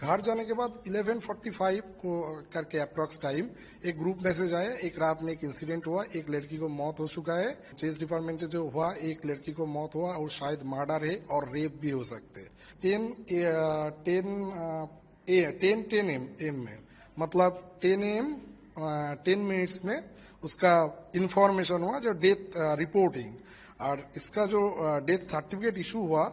घर जाने के बाद 11:45 को करके अप्रॉक्स टाइम एक ग्रुप मैसेज आया। एक रात में एक इंसिडेंट हुआ, एक लड़की को मौत हो चुका है। चेस डिपार्टमेंट में जो हुआ, एक लड़की को मौत हुआ और शायद मर्डर है और रेप भी हो सकते हैं। 10 एम में, मतलब 10 AM 10 मिनट्स में उसका इंफॉर्मेशन हुआ, जो डेथ रिपोर्टिंग। और इसका जो डेथ सर्टिफिकेट इशू हुआ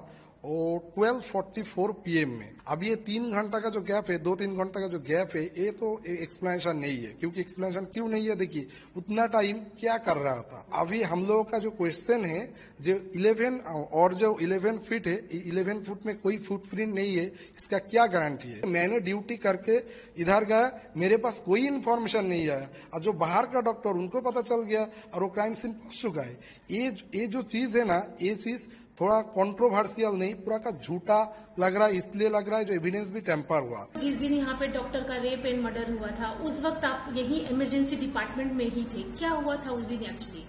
वो 12:44 PM में। अब ये 3 घंटा का जो गैप है, 2-3 घंटा का जो गैप है, ये तो एक्सप्लेनेशन नहीं है। क्योंकि एक्सप्लेनेशन क्यों नहीं है, देखिए उतना टाइम क्या कर रहा था। अभी हम लोगों का जो क्वेश्चन है, जो 11 और जो 11 फीट है, 11 फुट में कोई फुटप्रिंट नहीं है, इसका क्या गारंटी है। मैंने ड्यूटी करके इधर गया, मेरे पास कोई इन्फॉर्मेशन नहीं आया, और जो बाहर का डॉक्टर उनको पता चल गया और वो क्राइम सीन पहुंच चुका है। ये जो चीज है ना, ये चीज थोड़ा कंट्रोवर्शियल नहीं, पूरा का झूठा लग रहा है। इसलिए लग रहा है जो एविडेंस भी टेम्पर हुआ। जिस दिन यहाँ पे डॉक्टर का रेप एंड मर्डर हुआ था, उस वक्त आप यही इमरजेंसी डिपार्टमेंट में ही थे। क्या हुआ था उस दिन एक्चुअली?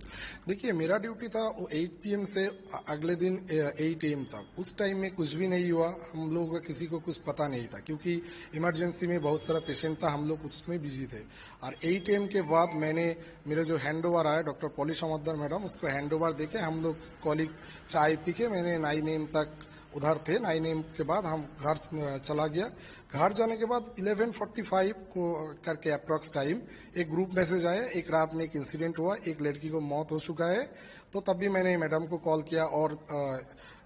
देखिए, मेरा ड्यूटी था 8 PM से अगले दिन 8 AM तक। उस टाइम में कुछ भी नहीं हुआ, हम लोग का किसी को कुछ पता नहीं था, क्योंकि इमरजेंसी में बहुत सारा पेशेंट था, हम लोग उसमें बिजी थे। और 8 AM के बाद मैंने मेरे जो हैंड ओवर आया डॉक्टर पॉली समद्दर मैडम, उसको हैंड ओवर देके हम लोग कॉलिग चाय पी के मैंने 9 AM तक उधर थे। 9 AM के बाद हम घर चला गया। घर जाने के बाद 11:45 को करके अप्रॉक्स टाइम एक ग्रुप मैसेज आया। एक रात में एक इंसिडेंट हुआ, एक लड़की को मौत हो चुका है। तो तब भी मैंने मैडम को कॉल किया और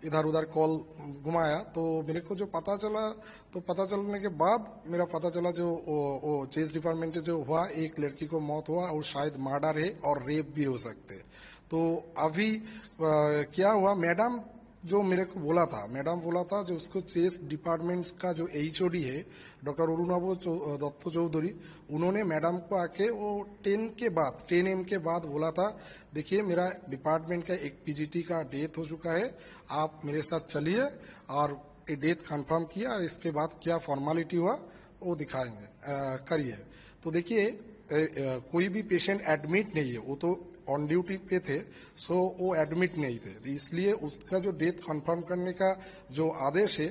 इधर उधर कॉल घुमाया। तो मेरे को जो पता चला, तो पता चलने के बाद मेरा पता चला जो वो चेस डिपार्टमेंट में जो हुआ, एक लड़की को मौत हुआ और शायद मर्डर है और रेप भी हो सकते हैं। तो अभी क्या हुआ, मैडम जो मेरे को बोला था, मैडम बोला था जो उसको चेस डिपार्टमेंट का जो HOD है डॉक्टर अरुणाभ दत्त चौधरी, उन्होंने मैडम को आके वो 10 AM के बाद बोला था, देखिए मेरा डिपार्टमेंट का एक PGT का डेथ हो चुका है, आप मेरे साथ चलिए और ये डेथ कंफर्म किया और इसके बाद क्या फॉर्मेलिटी हुआ वो दिखाएंगे, करिए। तो देखिए कोई भी पेशेंट एडमिट नहीं है, वो तो ऑन ड्यूटी पे थे, सो वो एडमिट नहीं थे। तो इसलिए उसका जो डेथ कंफर्म करने का जो आदेश है,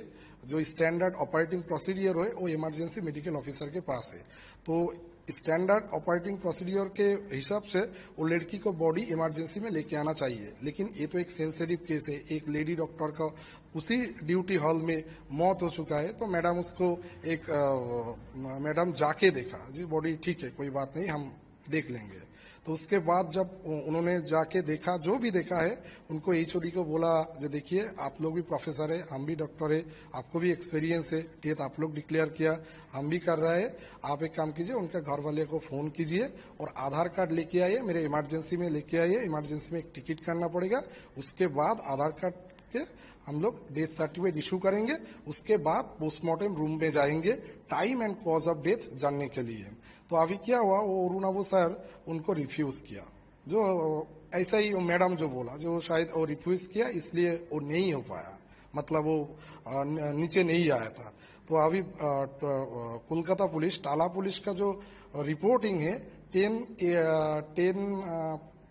जो स्टैंडर्ड ऑपरेटिंग प्रोसीडियर है, वो इमरजेंसी मेडिकल ऑफिसर के पास है। तो स्टैंडर्ड ऑपरेटिंग प्रोसीडियर के हिसाब से वो लड़की को बॉडी इमरजेंसी में लेके आना चाहिए। लेकिन ये तो एक सेंसिटिव केस है, एक लेडी डॉक्टर का उसी ड्यूटी हॉल में मौत हो चुका है। तो मैडम उसको मैडम जाके देखा, जी बॉडी ठीक है, कोई बात नहीं, हम देख लेंगे। तो उसके बाद जब उन्होंने जाके देखा, जो भी देखा है, उनको HOD को बोला, जो देखिए आप लोग भी प्रोफेसर है, हम भी डॉक्टर है, आपको भी एक्सपीरियंस है, डेथ आप लोग डिक्लेयर किया, हम भी कर रहे हैं, आप एक काम कीजिए, उनके घर वाले को फोन कीजिए और आधार कार्ड लेके आइए, मेरे इमरजेंसी में लेके आइए। इमरजेंसी में एक टिकट करना पड़ेगा, उसके बाद आधार कार्ड के हम लोग डेथ सर्टिफिकेट इशू करेंगे। उसके बाद पोस्टमार्टम रूम में जाएंगे time and cause of death जानने के लिए। तो अभी क्या हुआ, वो अरुणाभ सर उनको रिफ्यूज किया, जो ऐसा ही मैडम जो बोला, जो शायद वो रिफ्यूज किया, इसलिए वो नहीं हो पाया, मतलब वो नीचे नहीं आया था। तो अभी कोलकाता पुलिस, टाला पुलिस का जो रिपोर्टिंग है 10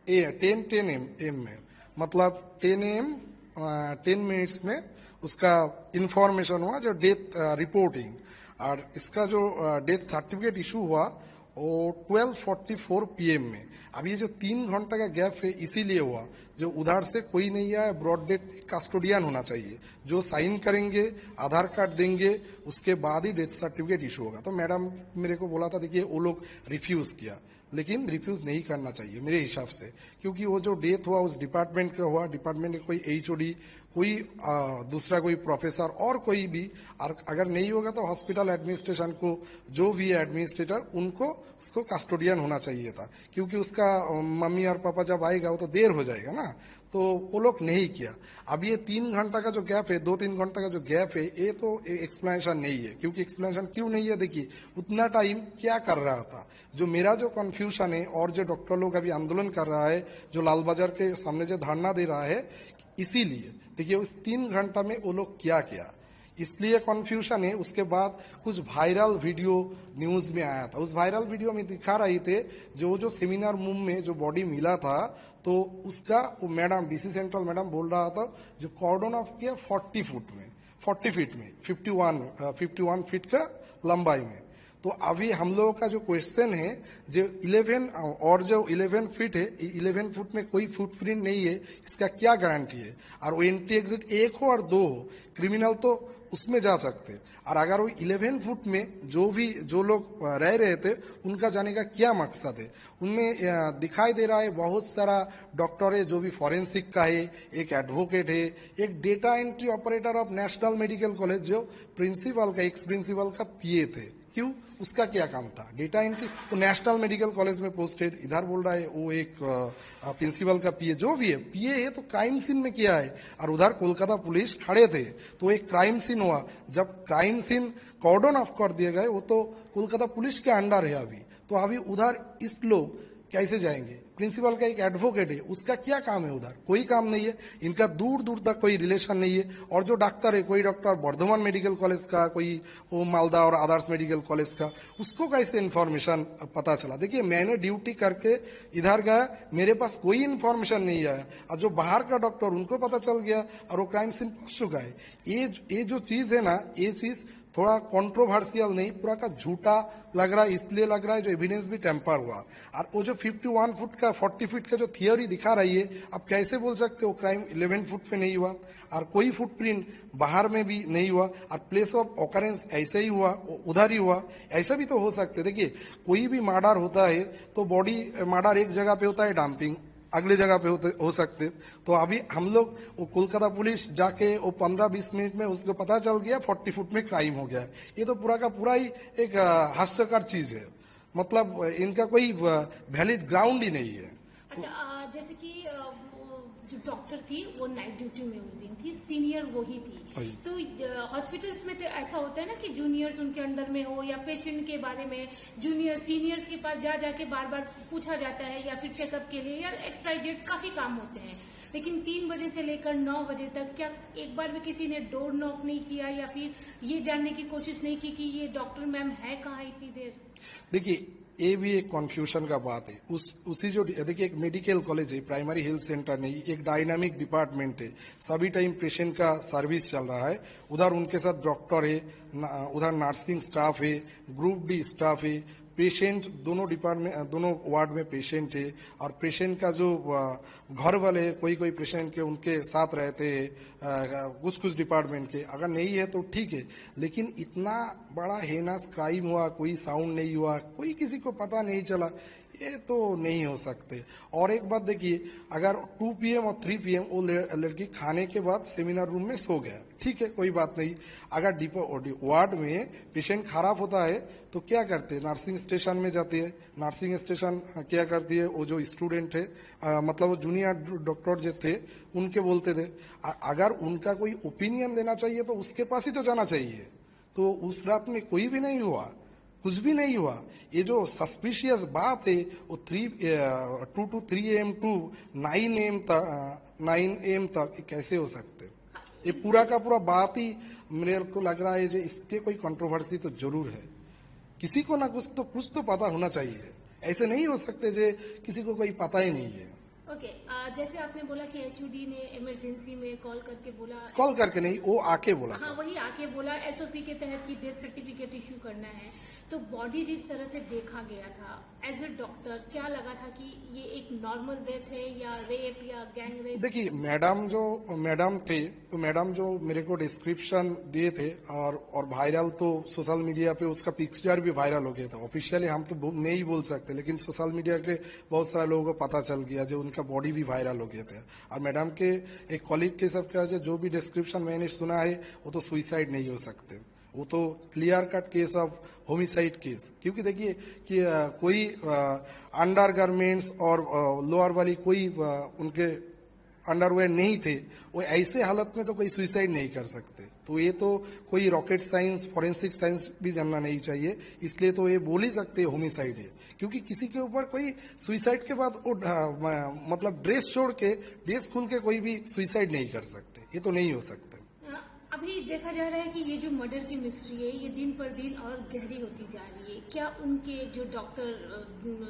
AM में, मतलब 10 AM 10 मिनट्स में उसका इंफॉर्मेशन हुआ, जो डेथ रिपोर्टिंग। और इसका जो डेथ सर्टिफिकेट इशू हुआ वो 12:44 PM में। अब ये जो 3 घंटा का गैप है, इसीलिए हुआ, जो उधर से कोई नहीं आया, ब्रॉड डेथ कस्टोडियन होना चाहिए, जो साइन करेंगे, आधार कार्ड देंगे, उसके बाद ही डेथ सर्टिफिकेट इशू होगा। तो मैडम मेरे को बोला था, देखिए वो लोग रिफ्यूज किया, लेकिन रिफ्यूज नहीं करना चाहिए मेरे हिसाब से, क्योंकि वो जो डेथ हुआ उस डिपार्टमेंट का हुआ, डिपार्टमेंट में कोई HOD, कोई दूसरा कोई प्रोफेसर और कोई भी, और अगर नहीं होगा तो हॉस्पिटल एडमिनिस्ट्रेशन को, जो भी है एडमिनिस्ट्रेटर, उनको उसको कस्टोडियन होना चाहिए था, क्योंकि उसका मम्मी और पापा जब आएगा वो तो देर हो जाएगा ना। तो वो लोग नहीं किया। अब ये 3 घंटा का जो गैप है, 2-3 घंटा का जो गैप है, ये तो एक्सप्लेनेशन नहीं है। क्योंकि एक्सप्लेनेशन क्यों नहीं है, देखिए उतना टाइम क्या कर रहा था। जो मेरा जो कंफ्यूजन है, और जो डॉक्टर लोग अभी आंदोलन कर रहा है, जो लाल बाजार के सामने जो धरना दे रहा है, इसीलिए देखिए उस 3 घंटा में वो लोग क्या किया, इसलिए कंफ्यूजन है। उसके बाद कुछ वायरल वीडियो न्यूज में आया था, उस वायरल वीडियो में दिखा रहे थे जो सेमिनार रूम में जो बॉडी मिला था, तो उसका वो मैडम DC सेंट्रल मैडम बोल रहा था, जो कॉर्डन ऑफ किया 40 फीट में 51 फीट का लंबाई में। तो अभी हम लोगों का जो क्वेश्चन है, जो 11 और जो 11 फीट है, 11 फुट में कोई फुटप्रिंट नहीं है, इसका क्या गारंटी है? और वो एंट्री एग्जिट एक हो और दो हो, क्रिमिनल तो उसमें जा सकते। और अगर वो 11 फुट में जो लोग रह रहे थे, उनका जाने का क्या मकसद है? उनमें दिखाई दे रहा है बहुत सारा डॉक्टर है जो भी फॉरेंसिक का है, एक एडवोकेट है, एक data entry operator of national medical college जो प्रिंसिपल का, एक्स प्रिंसिपल का पीए थे। क्यों? उसका क्या काम था? Data entry. वो नेशनल मेडिकल कॉलेज में पोस्टेड, इधर बोल रहा है वो एक प्रिंसिपल का पीए। जो भी है, पीए है तो क्राइम सीन में किया है, और उधर कोलकाता पुलिस खड़े थे, तो एक क्राइम सीन हुआ। जब क्राइम सीन कॉर्डन ऑफ कर दिए गए, वो तो कोलकाता पुलिस के अंडर है अभी। तो अभी उधर इस लोग कैसे जाएंगे? प्रिंसिपल का एक एडवोकेट है, उसका क्या काम है? उधर कोई काम नहीं है, इनका दूर दूर तक कोई रिलेशन नहीं है। और जो डॉक्टर है, कोई डॉक्टर बर्धमान मेडिकल कॉलेज का, कोई वो मालदा और आदर्श मेडिकल कॉलेज का, उसको कैसे इन्फॉर्मेशन पता चला? देखिए, मैंने ड्यूटी करके इधर गया, मेरे पास कोई इन्फॉर्मेशन नहीं आया, और जो बाहर का डॉक्टर, उनको पता चल गया और वो क्राइम सीन पहुंच चुका है। ये जो चीज है ना, ये चीज थोड़ा कंट्रोवर्शियल नहीं, पूरा का झूठा लग रहा है। इसलिए लग रहा है जो एविडेंस भी टेम्पर हुआ। और वो जो 51 फुट का 40 फीट का जो थियोरी दिखा रही है, आप कैसे बोल सकते हो क्राइम 11 फुट पे नहीं हुआ? और कोई फुटप्रिंट बाहर में भी नहीं हुआ, और प्लेस ऑफ ऑकरेंस ऐसे ही हुआ, उधर ही हुआ। ऐसा भी तो हो सकते। देखिए, कोई भी मर्डर होता है तो बॉडी मर्डर एक जगह पे होता है, डंपिंग अगले जगह पे हो सकते। तो अभी हम लोग वो कोलकाता पुलिस जाके वो 15-20 मिनट में उसको पता चल गया 40 फुट में क्राइम हो गया। ये तो पूरा का पूरा ही एक हास्यकर चीज है। मतलब इनका कोई वैलिड ग्राउंड ही नहीं है। अच्छा, जैसे कि वो जो डॉक्टर थी वो नाइट ड्यूटी में उस दिन थी, सीनियर वो ही थी। तो हॉस्पिटल्स में तो ऐसा होता है ना कि जूनियर्स उनके अंडर में हो, या पेशेंट के बारे में जूनियर सीनियर्स के पास जा जाके बार बार पूछा जाता है, या फिर चेकअप के लिए, या XYZ काफी काम होते हैं। लेकिन 3 बजे से लेकर 9 बजे तक क्या एक बार भी किसी ने डोर नॉक नहीं किया, या फिर ये जानने की कोशिश नहीं की कि ये डॉक्टर मैम है कहाँ इतनी देर? देखिए, ये भी एक कंफ्यूजन का बात है। उसी जो देखिए, एक मेडिकल कॉलेज है, प्राइमरी हेल्थ सेंटर नहीं, एक डायनामिक डिपार्टमेंट है। सभी टाइम पेशेंट का सर्विस चल रहा है। उधर उनके साथ डॉक्टर है, उधर नर्सिंग स्टाफ है, ग्रुप डी स्टाफ है, पेशेंट दोनों डिपार्टमेंट, दोनों वार्ड में पेशेंट है। और पेशेंट का जो घर वाले, कोई पेशेंट के उनके साथ रहते हैं, कुछ डिपार्टमेंट के। अगर नहीं है तो ठीक है, लेकिन इतना बड़ा हेनस क्राइम हुआ, कोई साउंड नहीं हुआ, कोई किसी को पता नहीं चला, ये तो नहीं हो सकते। और एक बात देखिए, अगर 2 PM और 3 PM वो लड़की खाने के बाद सेमिनार रूम में सो गया, ठीक है, कोई बात नहीं। अगर वार्ड में पेशेंट खराब होता है तो क्या करते हैं? नर्सिंग स्टेशन में जाती है। नर्सिंग स्टेशन क्या करती है? वो जो स्टूडेंट है, मतलब वो जूनियर डॉक्टर जो थे, उनके बोलते थे। अगर उनका कोई ओपिनियन लेना चाहिए तो उसके पास ही तो जाना चाहिए। तो उस रात में कोई भी नहीं हुआ, कुछ भी नहीं हुआ। ये जो सस्पिशियस बात है, वो 2 to 3 AM टू 9 AM तक कैसे हो सकते? ये पूरा का पूरा बात ही मेरे को लग रहा है जो इसके कोई कंट्रोवर्सी तो जरूर है। किसी को ना कुछ तो पता होना चाहिए। ऐसे नहीं हो सकते जो किसी को कोई पता ही नहीं है। ओके, जैसे आपने बोला कि HOD ने इमरजेंसी में कॉल करके बोला, कॉल करके नहीं, वो आके बोला। हाँ, वही आके बोला SOP के तहत की डेथ सर्टिफिकेट इश्यू करना है। तो बॉडी जिस तरह से देखा गया था, एज ए डॉक्टर क्या लगा था कि ये एक नॉर्मल डेथ है या रेप या गैंग रेप? देखिए, मैडम थे, तो मैडम जो मेरे को डिस्क्रिप्शन दिए थे, और वायरल तो सोशल मीडिया पे उसका पिक्चर भी वायरल हो गया था। ऑफिशियली हम तो नहीं बोल सकते, लेकिन सोशल मीडिया के बहुत सारे लोगों को पता चल गया, जो उनका बॉडी भी वायरल हो गया था। और मैडम के एक कॉलीग के सबका जो भी डिस्क्रिप्शन मैंने सुना है, वो तो सुइसाइड नहीं हो सकते, वो तो clear cut case of homicide case. क्योंकि देखिए कि कोई अंडर गारमेंट्स और लोअर वाली कोई उनके अंडरवेयर नहीं थे, वो ऐसे हालत में तो कोई सुइसाइड नहीं कर सकते। तो ये तो कोई रॉकेट साइंस, फॉरेंसिक साइंस भी जानना नहीं चाहिए, इसलिए तो ये बोल ही सकते होमिसाइड है। क्योंकि किसी के ऊपर कोई सुइसाइड के बाद वो मतलब ड्रेस छोड़ के, ड्रेस खुल के कोई भी सुइसाइड नहीं कर सकते, ये तो नहीं हो सकता। अभी देखा जा रहा है कि ये जो मर्डर की मिस्ट्री है, ये दिन पर दिन और गहरी होती जा रही है। क्या उनके जो डॉक्टर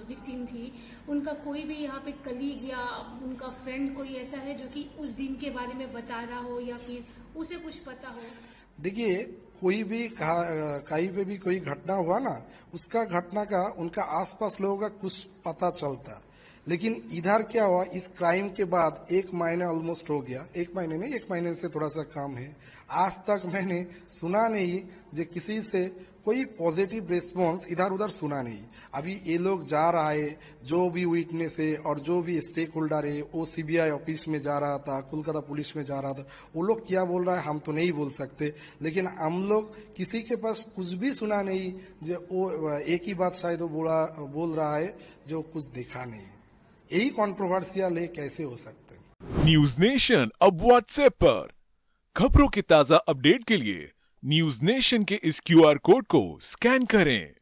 विक्टिम थी, उनका कोई भी यहाँ पे कलीग या उनका फ्रेंड कोई ऐसा है जो कि उस दिन के बारे में बता रहा हो, या फिर उसे कुछ पता हो? देखिए, कोई भी कहीं पे भी कोई घटना हुआ ना, उसका घटना का उनका आसपास लोगों का कुछ पता चलता। लेकिन इधर क्या हुआ, इस क्राइम के बाद 1 महीना ऑलमोस्ट हो गया, 1 महीने नहीं, 1 महीने से थोड़ा सा कम है, आज तक मैंने सुना नहीं जो किसी से कोई पॉजिटिव रिस्पॉन्स इधर उधर सुना नहीं। अभी ये लोग जा रहा है, जो भी विटनेस है और जो भी स्टेक होल्डर है, वो सीबीआई ऑफिस में जा रहा था, कोलकाता पुलिस में जा रहा था, वो लोग क्या बोल रहा है हम तो नहीं बोल सकते। लेकिन हम लोग किसी के पास कुछ भी सुना नहीं, जो वो एक ही बात शायद वो बोल रहा है जो कुछ देखा नहीं। यही कॉन्ट्रोवर्सियल है, कैसे हो सकते हैं। न्यूज नेशन अब व्हाट्सएप पर खबरों के ताजा अपडेट के लिए न्यूज नेशन के इस क्यूआर कोड को स्कैन करें।